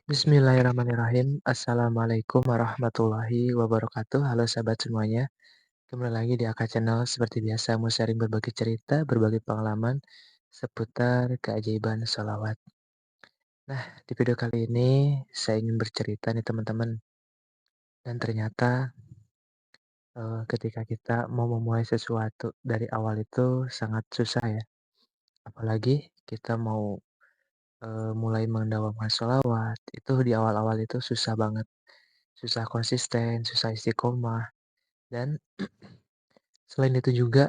Bismillahirrahmanirrahim. Assalamualaikum warahmatullahi wabarakatuh. Halo sahabat semuanya. Kembali lagi di AK Channel. Seperti biasa, mau sharing berbagi cerita, berbagi pengalaman seputar keajaiban sholawat. Nah, di video kali ini saya ingin bercerita nih teman-teman. Dan ternyata ketika kita mau memulai sesuatu dari awal itu sangat susah ya. Apalagi kita mau mulai mendawamkan sholawat. Itu di awal-awal itu susah banget. Susah konsisten, susah istiqomah. Dan selain itu juga,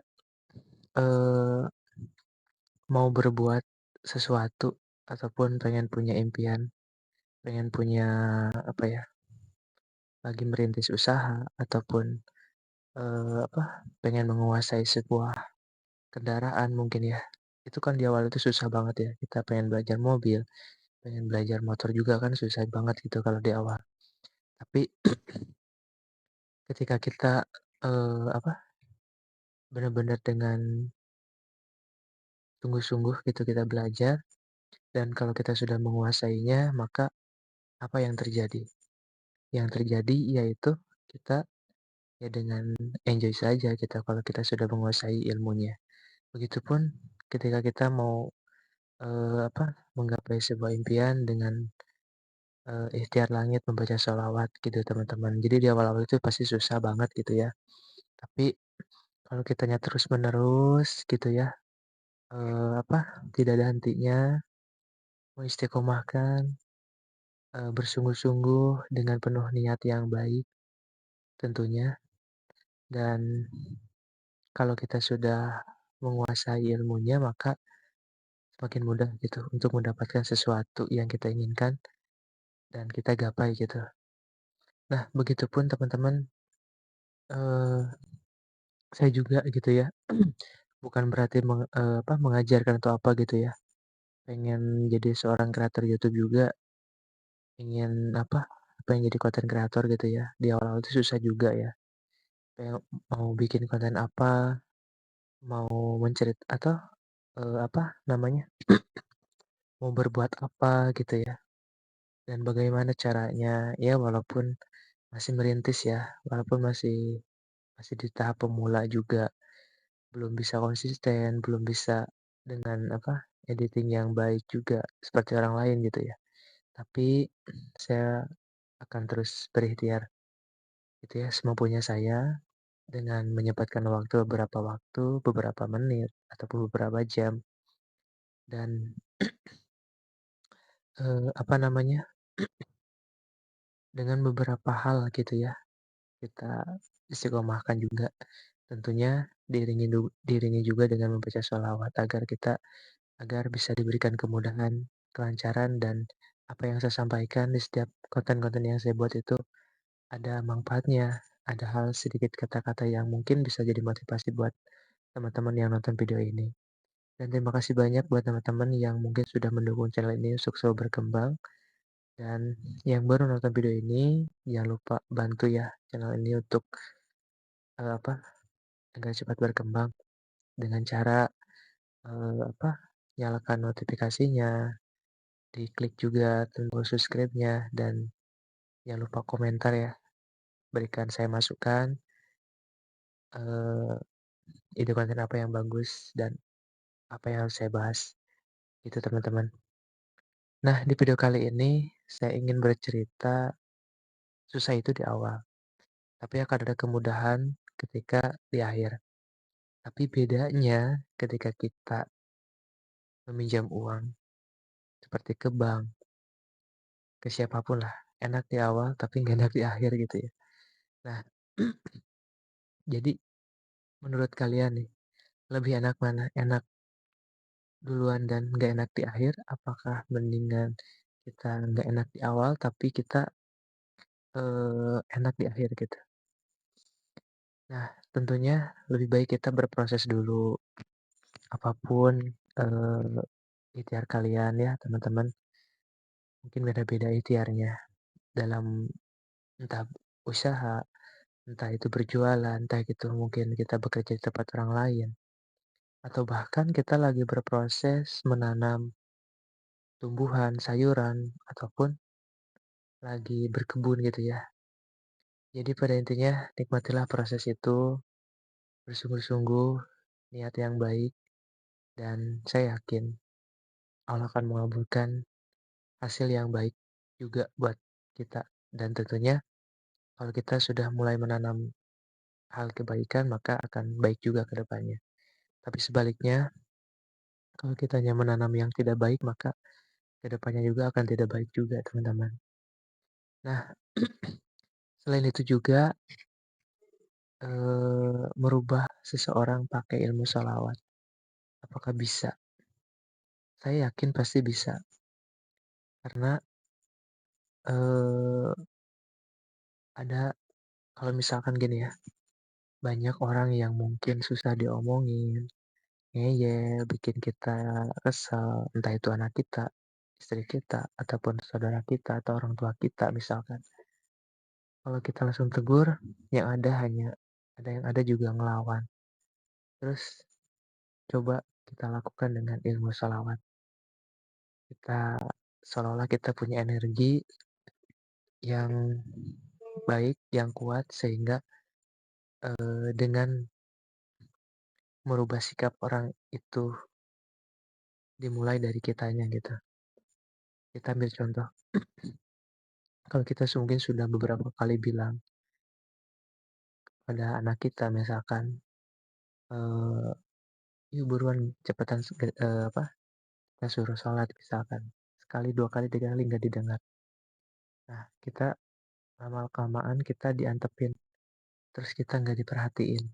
eee, mau berbuat sesuatu ataupun pengen punya impian, pengen punya apa ya, lagi merintis usaha ataupun, pengen menguasai sebuah kendaraan mungkin ya. Itu kan di awal itu susah banget ya, kita pengen belajar mobil, pengen belajar motor juga kan susah banget gitu kalau di awal. Tapi ketika kita, eee, apa, benar-benar dengan sungguh-sungguh gitu kita belajar dan kalau kita sudah menguasainya maka apa yang terjadi? Yang terjadi yaitu kita ya dengan enjoy saja kita kalau kita sudah menguasai ilmunya. Begitupun ketika kita mau, menggapai sebuah impian dengan, ikhtiar langit membaca sholawat gitu teman-teman. Jadi di awal-awal itu pasti susah banget gitu ya. Tapi kalau kitanya terus-menerus gitu ya, tidak ada hentinya, mengistiqomahkan, bersungguh-sungguh dengan penuh niat yang baik tentunya. Dan kalau kita sudah menguasai ilmunya, maka semakin mudah gitu untuk mendapatkan sesuatu yang kita inginkan dan kita gapai gitu. Nah, begitupun teman-teman, eee, saya juga gitu ya, bukan berarti mengajarkan atau apa gitu ya, pengen jadi seorang kreator YouTube juga, ingin pengen jadi konten kreator gitu ya. Di awal-awal itu susah juga ya, mau bikin konten apa, mau atau, mau berbuat apa gitu ya. Dan bagaimana caranya, ya walaupun masih merintis ya, walaupun masih di tahap pemula juga, belum bisa konsisten, belum bisa dengan editing yang baik juga seperti orang lain gitu ya. Tapi saya akan terus berikhtiar gitu ya semampunya saya dengan menyempatkan waktu, beberapa menit ataupun beberapa jam dan, apa namanya, dengan beberapa hal gitu ya. Kita istiqomahkan juga, tentunya diiringi juga dengan membaca sholawat agar bisa diberikan kemudahan, kelancaran, dan apa yang saya sampaikan di setiap konten-konten yang saya buat itu ada manfaatnya, ada hal sedikit kata-kata yang mungkin bisa jadi motivasi buat teman-teman yang nonton video ini. Dan terima kasih banyak buat teman-teman yang mungkin sudah mendukung channel ini untuk selalu berkembang. Dan yang baru nonton video ini, jangan lupa bantu ya channel ini untuk eee, apa agar cepat berkembang dengan cara, nyalakan notifikasinya, diklik juga tombol subscribe-nya, dan jangan lupa komentar ya, berikan saya masukan, eee, ide konten apa yang bagus dan apa yang harus saya bahas, gitu teman-teman. Nah, di video kali ini saya ingin bercerita, susah itu di awal, tapi akan ada kemudahan ketika di akhir. Tapi bedanya ketika kita meminjam uang seperti ke bank, ke siapapun lah, enak di awal tapi nggak enak di akhir gitu ya. Nah, jadi menurut kalian nih, lebih enak mana? Enak duluan dan nggak enak di akhir? Apakah mendingan kita nggak enak di awal tapi kita, enak di akhir gitu? Nah, tentunya lebih baik kita berproses dulu. Apapun ikhtiar kalian ya teman-teman, mungkin beda-beda ikhtiarnya dalam entah usaha, entah itu berjualan, entah itu mungkin kita bekerja di tempat orang lain, atau bahkan kita lagi berproses menanam tumbuhan, sayuran, ataupun lagi berkebun gitu ya. Jadi pada intinya nikmatilah proses itu, bersungguh-sungguh, niat yang baik, dan saya yakin Allah akan mengabulkan hasil yang baik juga buat kita. Dan tentunya kalau kita sudah mulai menanam hal kebaikan, maka akan baik juga ke depannya. Tapi sebaliknya, kalau kitanya menanam yang tidak baik, maka ke depannya juga akan tidak baik juga, teman-teman. Nah, selain itu juga merubah seseorang pakai ilmu sholawat. Apakah bisa? Saya yakin pasti bisa. Karena eh, ada kalau misalkan gini ya, banyak orang yang mungkin susah diomongin, ngeyel, bikin kita kesal, entah itu anak kita, istri kita, ataupun saudara kita, atau orang tua kita misalkan. Kalau kita langsung tegur, yang ada juga ngelawan. Terus coba kita lakukan dengan ilmu sholawat. Kita seolah-olah kita punya energi yang baik, yang kuat, sehingga dengan merubah sikap orang itu dimulai dari kitanya gitu. Kita ambil contoh, kalau kita mungkin sudah beberapa kali bilang pada anak kita misalkan, eee, "Yuk buruan cepetan kita suruh sholat," misalkan. Sekali, 2 kali, 3 kali nggak didengar. Nah, kita lama-kelamaan kita diantepin, terus kita nggak diperhatiin.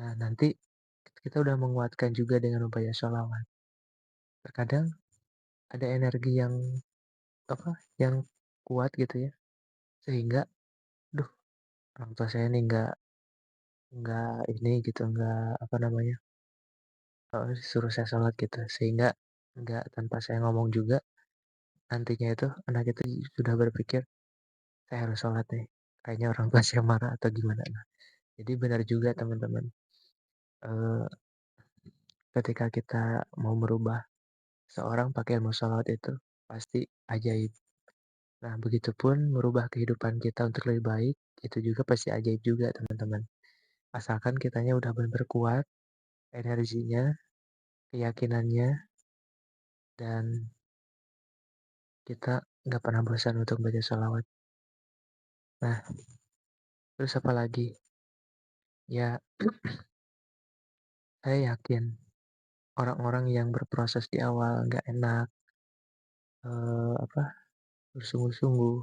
Nah, nanti kita udah menguatkan juga dengan membaca sholawat. Terkadang ada energi yang kuat gitu ya, sehingga, "Duh, orang tua saya nih nggak ini gitu, nggak apa namanya, suruh saya sholat," gitu. Sehingga nggak tanpa saya ngomong juga, nantinya itu anak itu sudah berpikir, "Saya harus sholat nih, kayaknya orang tua saya marah," atau gimana. Nah, jadi benar juga teman-teman, eee, ketika kita mau merubah seorang pakai ilmu sholawat itu pasti ajaib. Nah, begitupun merubah kehidupan kita untuk lebih baik, itu juga pasti ajaib juga teman-teman. Asalkan kitanya udah benar-benar kuat, energinya, keyakinannya, dan kita nggak pernah bosan untuk baca sholawat. Nah, terus apa lagi? Ya, saya yakin orang-orang yang berproses di awal nggak enak, bersungguh-sungguh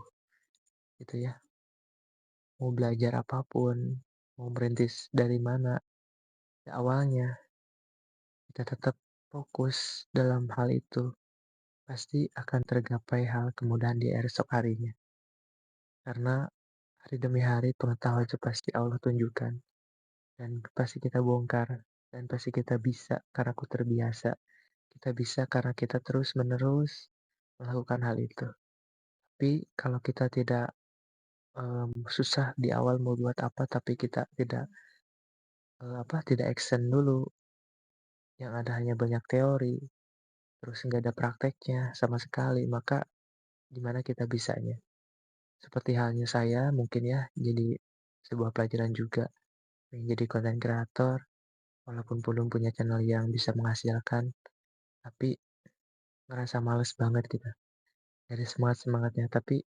gitu ya, mau belajar apapun, mau merintis dari mana, di awalnya kita tetap fokus dalam hal itu, pasti akan tergapai hal kemudahan di esok harinya. Karena hari demi hari pengetahuan itu pasti Allah tunjukkan, dan pasti kita bongkar, dan pasti kita bisa karena aku terbiasa. Kita bisa karena kita terus-menerus melakukan hal itu. Tapi kalau kita tidak susah di awal mau buat apa, tapi kita tidak action dulu, yang ada hanya banyak teori, terus nggak ada prakteknya sama sekali, maka gimana kita bisanya? Seperti halnya saya mungkin ya, jadi sebuah pelajaran juga, menjadi konten kreator, walaupun belum punya channel yang bisa menghasilkan, tapi ngerasa males banget gitu, dari semangat-semangatnya, tapi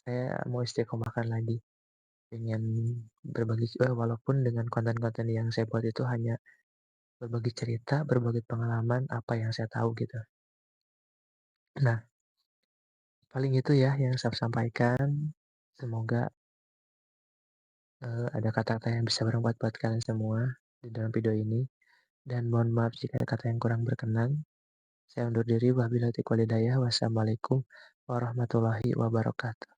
saya mau istiqomahkan lagi, pengen berbagi walaupun dengan konten-konten yang saya buat itu hanya berbagi cerita, berbagi pengalaman, apa yang saya tahu gitu. Nah, paling itu ya yang saya sampaikan. Semoga ada kata-kata yang bisa bermanfaat buat kalian semua di dalam video ini. Dan mohon maaf jika ada kata yang kurang berkenan. Saya undur diri. Wabillahi taufiq walhidayah. Wassalamualaikum warahmatullahi wabarakatuh.